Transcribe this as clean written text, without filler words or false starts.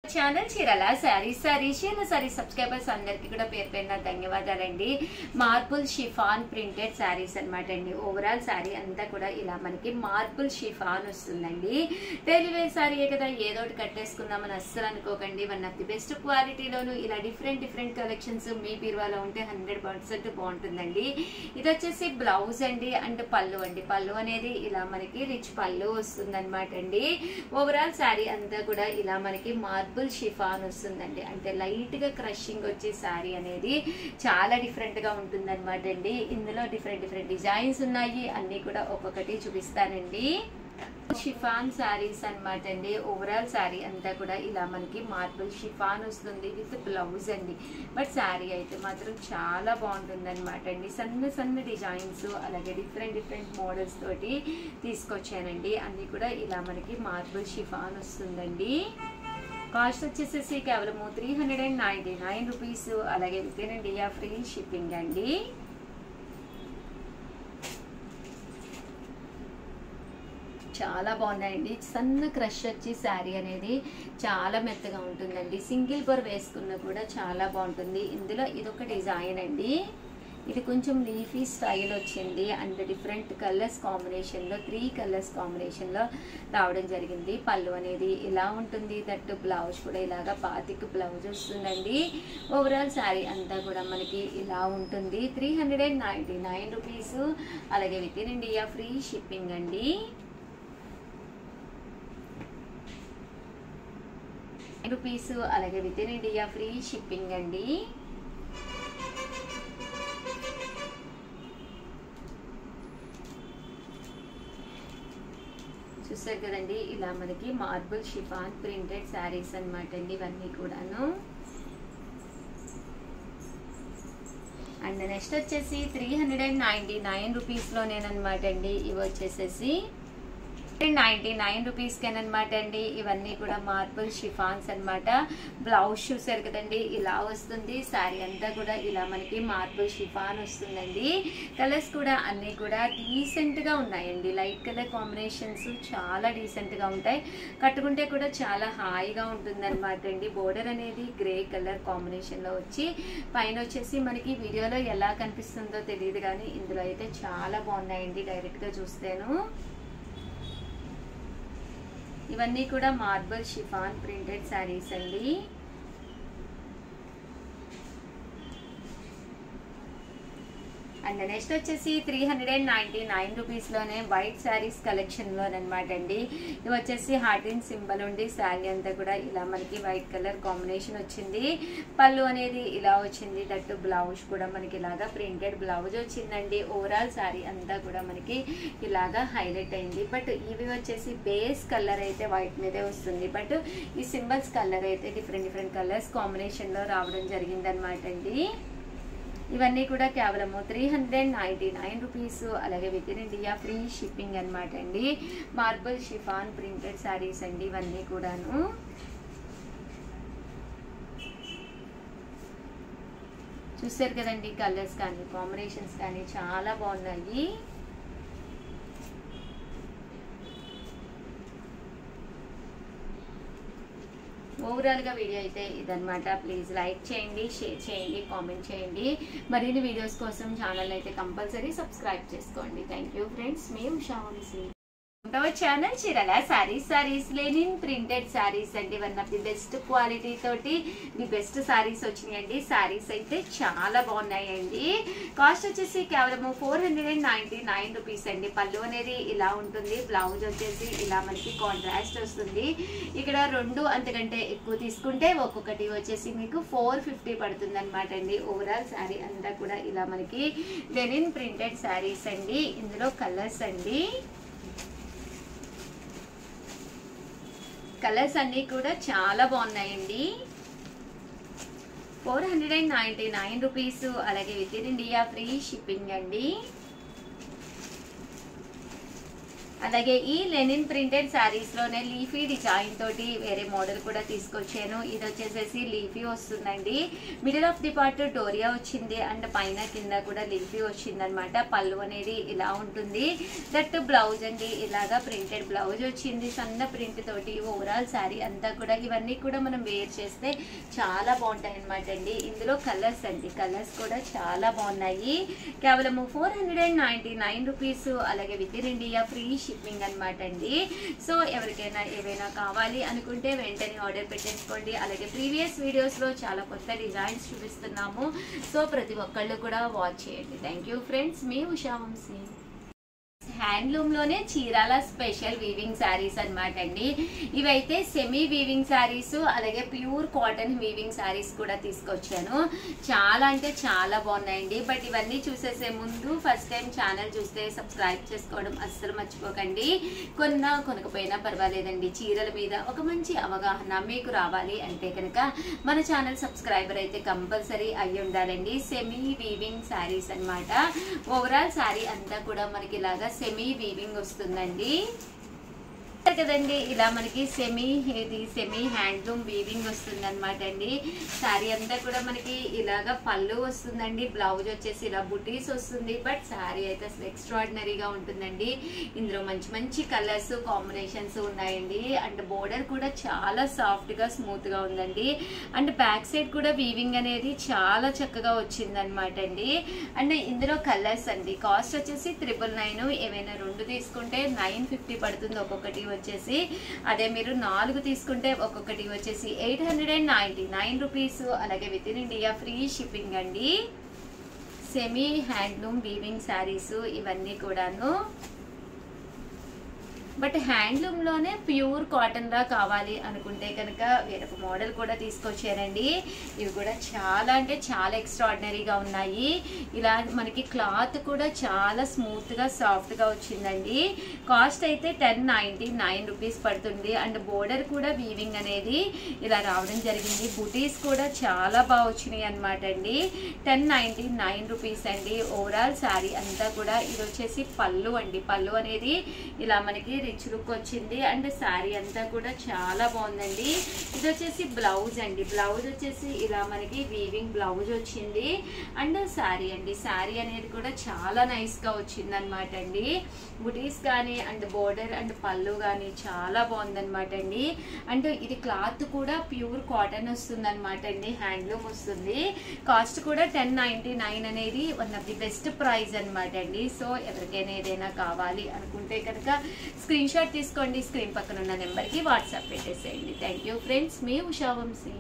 Channel Chirala sorry subscribers అందరికి కూడా పేరు పేరున ధన్యవాదాలండి. మార్బుల్ షిఫాన్ ప్రింటెడ్ శారీస్ అనమాట అండి. ఓవరాల్ శారీ అంతా కూడా ఇలా మనకి మార్బుల్ షిఫాన్ వస్తుందండి. డైలీ వేర్ శారీయే కదా, ఏదో ఒకటి కట్టేసుకుందామని అస్సలు అనుకోకండి. వన్ ఆఫ్ ది బెస్ట్ క్వాలిటీలోను ఇలా డిఫరెంట్ కలెక్షన్స్ మీ బీరువాలో ఉంటే 100% బాగుంటుందండి. ఇది వచ్చేసి బ్లౌజ్ అండి అండ్ పళ్ళు అండి. పళ్ళు అనేది ఇలా మనకి రిచ్ పళ్ళు వస్తుంది అనమాట అండి. ఓవరాల్ శారీ అంతా కూడా ఇలా మనకి మార్బుల్ షిఫాన్ వస్తుందండి. అంటే లైట్ గా క్రషింగ్ వచ్చే శారీ అనేది చాలా డిఫరెంట్ గా ఉంటుంది అనమాట అండి. ఇందులో డిఫరెంట్ డిజైన్స్ ఉన్నాయి, అన్ని కూడా ఒక్కొక్కటి చూపిస్తానండి. షిఫాన్ శారీస్ అనమాట అండి. ఓవరాల్ శారీ అంతా కూడా ఇలా మనకి మార్బుల్ షిఫాన్ వస్తుంది విత్ బ్లౌజ్ అండి. బట్ శారీ అయితే మాత్రం చాలా బాగుంటుంది అనమాట అండి. సన్న డిజైన్స్ అలాగే డిఫరెంట్ మోడల్స్ తోటి తీసుకొచ్చానండి. అన్ని కూడా ఇలా మనకి మార్బుల్ షిఫాన్ వస్తుందండి. కాస్ట్ వచ్చేసేసి కేవలం 399 రూపీస్. అలాగే with in India free shipping అండి. చాలా బాగున్నాయండి. సన్న క్రష్ వచ్చి శారీ అనేది చాలా మెత్తగా ఉంటుందండి. సింగిల్ బోర్ వేసుకున్నా కూడా చాలా బాగుంటుంది. ఇందులో ఇదొక డిజైన్ అండి. ఇది కొంచెం లీఫీ స్టైల్ వచ్చింది అండ్ డిఫరెంట్ కలర్స్ కాంబినేషన్లో 3 కలర్స్ కాంబినేషన్లో రావడం జరిగింది. పళ్ళు అనేది ఇలా ఉంటుంది. దట్టు బ్లౌజ్ కూడా ఇలాగా బాతిక్ బ్లౌజ్ వస్తుందండి. ఓవరాల్ శారీ అంతా కూడా మనకి ఇలా ఉంటుంది. 399 రూపీస్. అలాగే with in India free shipping అండి. రూపీస్ అలాగే with in India free shipping అండి. చూసారు కదండి, ఇలా మనకి మార్బుల్ షిఫాన్ ప్రింటెడ్ శారీస్ అనమాట అండి. ఇవన్నీ కూడాను. అండ్ నెక్స్ట్ వచ్చేసి 399 రూపీస్లోనేనమాట అండి. ఇవి వచ్చేసేసి 99 రూపీస్కేనమాట అండి. ఇవన్నీ కూడా మార్బుల్ షిఫాన్స్ అనమాట. బ్లౌజ్ చూసారు కదండి, ఇలా వస్తుంది. శారీ అంతా కూడా ఇలా మనకి మార్బుల్ షిఫాన్ వస్తుందండి. కలర్స్ కూడా అన్నీ కూడా డీసెంట్గా ఉన్నాయండి. లైట్ కలర్ కాంబినేషన్స్ చాలా డీసెంట్గా ఉంటాయి. కట్టుకుంటే కూడా చాలా హాయిగా ఉంటుంది అనమాట అండి. బోర్డర్ అనేది గ్రే కలర్ కాంబినేషన్లో వచ్చి పైన వచ్చేసి మనకి వీడియోలో ఎలా కనిపిస్తుందో తెలియదు కానీ ఇందులో అయితే చాలా బాగున్నాయండి డైరెక్ట్గా చూస్తేను. ఇవన్నీ కూడా మార్బుల్ షిఫాన్ ప్రింటెడ్ శారీస్ అండి. అండ్ నెక్స్ట్ వచ్చేసి 399 రూపీస్లోనే వైట్ శారీస్ కలెక్షన్లోనమాట అండి. ఇవి వచ్చేసి హార్ట్ అండ్ సింబల్ ఉండి శారీ అంతా కూడా ఇలా మనకి వైట్ కలర్ కాంబినేషన్ వచ్చింది. పళ్ళు అనేది ఇలా వచ్చింది. దట్టు బ్లౌజ్ కూడా మనకి ఇలాగా ప్రింటెడ్ బ్లౌజ్ వచ్చిందండి. ఓవరాల్ శారీ అంతా కూడా మనకి ఇలాగా హైలైట్ అయింది. బట్ ఇవి వచ్చేసి బేస్ కలర్ అయితే వైట్ మీదే వస్తుంది. బట్ ఈ సింబల్స్ కలర్ అయితే డిఫరెంట్ కలర్స్ కాంబినేషన్లో రావడం జరిగిందనమాట అండి. ఇవన్నీ కూడా కేవలము 399 రూపీస్. అలాగే with in India free shipping అనమాట అండి. మార్బుల్ షిఫాన్ ప్రింటెడ్ శారీస్ అండి ఇవన్నీ కూడాను. చూసారు కదండి, కలర్స్ కానీ కాంబినేషన్స్ కానీ చాలా బాగున్నాయి. ఓవరాల్గా వీడియో అయితే ఇదనమాట. ప్లీజ్ లైక్ చేయండి, షేర్ చేయండి, కామెంట్ చేయండి. మరిన్ని వీడియోస్ కోసం ఛానల్ అయితే కంపల్సరీ సబ్స్క్రైబ్ చేసుకోండి. Thank you friends. మీ Usha Vamsi. Channel Chirala saris linen printed saris అండి. One of the best quality తోటి ది బెస్ట్ శారీస్ వచ్చినాయండి. శారీస్ అయితే చాలా బాగున్నాయండి. కాస్ట్ వచ్చేసి కేవలము 499 రూపీస్ అండి. పళ్ళు అనేది ఇలా ఉంటుంది. బ్లౌజ్ వచ్చేసి ఇలా మనకి కాంట్రాస్ట్ వస్తుంది. ఇక్కడ 2 అంతకంటే ఎక్కువ తీసుకుంటే ఒక్కొక్కటి వచ్చేసి మీకు 450 పడుతుంది అనమాట అండి. ఓవరాల్ శారీ అంతా కూడా ఇలా మనకి లెనిన్ ప్రింటెడ్ శారీస్ అండి. ఇందులో కలర్స్ అండి, కలర్స్ అన్నీ కూడా చాలా బాగున్నాయండి. 499 రూపీస్. అలాగే with in India free shipping అండి. అలాగే ఈ లెనిన్ ప్రింటెడ్ శారీస్ లోనే లీఫీ డిజైన్ తోటి వేరే మోడల్ కూడా తీసుకొచ్చాను. ఇది వచ్చేసేసి లీఫీ వస్తుందండి. Middle of the part doria వచ్చింది అండ్ పైన కింద కూడా లీఫీ వచ్చింది అనమాట. పళ్ళు అనేది ఇలా ఉంటుంది. దట్ బ్లౌజ్ అండి ఇలాగా ప్రింటెడ్ బ్లౌజ్ వచ్చింది సన్న ప్రింట్ తోటి. ఓవరాల్ శారీ అంతా కూడా ఇవన్నీ కూడా మనం వేర్ చేస్తే చాలా బాగుంటాయి అనమాట అండి. ఇందులో కలర్స్ అండి, కలర్స్ కూడా చాలా బాగున్నాయి. కేవలం 499 రూపీస్. అలాగే with in India free shipping అనమాట అండి. సో ఎవరికైనా ఏవైనా కావాలి అనుకుంటే వెంటనే ఆర్డర్ పెట్టేసుకోండి. అలాగే ప్రీవియస్ వీడియోస్ లో చాలా కొత్త డిజైన్స్ చూపిస్తున్నాము. సో ప్రతి ఒక్కళ్ళు కూడా వాచ్ చేయండి. థ్యాంక్ యూ ఫ్రెండ్స్, మీ ఉషా వంశీ. హ్యాండ్లూమ్ లోనే చీరాల స్పెషల్ వీవింగ్ శారీస్ అనమాట అండి. ఇవైతే సెమీ వీవింగ్ శారీస్, అలాగే ప్యూర్ కాటన్ వీవింగ్ శారీస్ కూడా తీసుకొచ్చాను. చాలా అంటే చాలా బాగున్నాయండి. బట్ ఇవన్నీ చూసేసే ముందు ఫస్ట్ టైం ఛానల్ చూస్తే సబ్స్క్రైబ్ చేసుకోవడం అస్సలు మర్చిపోకండి. కొనకపోయినా పర్వాలేదండి. చీరల మీద ఒక మంచి అవగాహన మీకు రావాలి అంటే కనుక మన ఛానల్ సబ్స్క్రైబర్ అయితే కంపల్సరీ అయ్యి ఉండాలండి. సెమీ వీవింగ్ శారీస్ అనమాట. ఓవరాల్ శారీ అంతా కూడా మనకి ఇలాగా సెమీ వీవింగ్ వస్తుందండి కదండి. ఇలా మనకి సెమీ హ్యాండ్లూమ్ వీవింగ్ వస్తుంది అనమాట అండి. శారీ అంతా కూడా మనకి ఇలాగా పళ్ళు వస్తుందండి. బ్లౌజ్ వచ్చేసి ఇలా బుటీస్ వస్తుంది. బట్ శారీ అయితే అసలు ఎక్స్ట్రాడినరీగా ఉంటుందండి. ఇందులో మంచి మంచి కలర్స్ కాంబినేషన్స్ ఉన్నాయండి. అండ్ బోర్డర్ కూడా చాలా సాఫ్ట్ గా స్మూత్ గా ఉందండి. అండ్ బ్యాక్ సైడ్ కూడా వీవింగ్ అనేది చాలా చక్కగా వచ్చింది అనమాట అండి. అండ్ ఇందులో కలర్స్ అండి. కాస్ట్ వచ్చేసి 999. ఏమైనా 2 తీసుకుంటే 950 పడుతుంది ఒక్కొక్కటి వచ్చేసి. అదే మీరు 4 తీసుకుంటే ఒక్కొక్కటి వచ్చేసి 899 రూపీస్. అలాగే with in India free shipping అండి. సెమీ హ్యాండ్లూమ్ వీవింగ్ శారీస్ ఇవన్నీ కూడాను. బట్ హ్యాండ్లూమ్ లోనే ప్యూర్ కాటన్ లా కావాలి అనుకుంటే కనుక వేరొక మోడల్ కూడా తీసుకొచ్చారండి. ఇవి కూడా చాలా అంటే చాలా ఎక్స్ట్రాడినరీగా ఉన్నాయి. ఇలా మనకి క్లాత్ కూడా చాలా స్మూత్ గా సాఫ్ట్ గా వచ్చిందండి. కాస్ట్ అయితే 1099 రూపీస్ పడుతుంది. అండ్ బోర్డర్ కూడా వీవింగ్ అనేది ఇలా రావడం జరిగింది. బుటీస్ కూడా చాలా బాగా వచ్చినాయి అనమాట అండి. 1099 రూపీస్ అండి. ఓవరాల్ శారీ అంతా కూడా ఇది వచ్చేసి పళ్ళు అండి. పళ్ళు అనేది ఇలా మనకి రిచ్ లుక్ వచ్చింది. అండ్ శారీ అంతా కూడా చాలా బాగుందండి. ఇది వచ్చేసి బ్లౌజ్ అండి. బ్లౌజ్ వచ్చేసి ఇలా మనకి వీవింగ్ బ్లౌజ్ వచ్చింది. అండ్ శారీ అండి. శారీ అనేది కూడా చాలా నైస్ గా వచ్చింది అనమాట అండి. బుటీస్ కానీ అండ్ బోర్డర్ అండ్ పళ్ళు కానీ చాలా బాగుందనమాట అండి. అండ్ ఇది క్లాత్ కూడా ప్యూర్ కాటన్ వస్తుంది అనమాట అండి. హ్యాండ్లూమ్ వస్తుంది. కాస్ట్ కూడా 1099 అనేది one of the best price అనమాట అండి. సో ఎవరికైనా ఏదైనా కావాలి అనుకుంటే కనుక స్క్రీన్ షాట్ తీసుకోండి. స్క్రీన్ పక్కన ఉన్న నెంబర్కి వాట్సాప్ పెట్టేసేయండి. థ్యాంక్ యూ ఫ్రెండ్స్, మీ ఉషా వంశీ.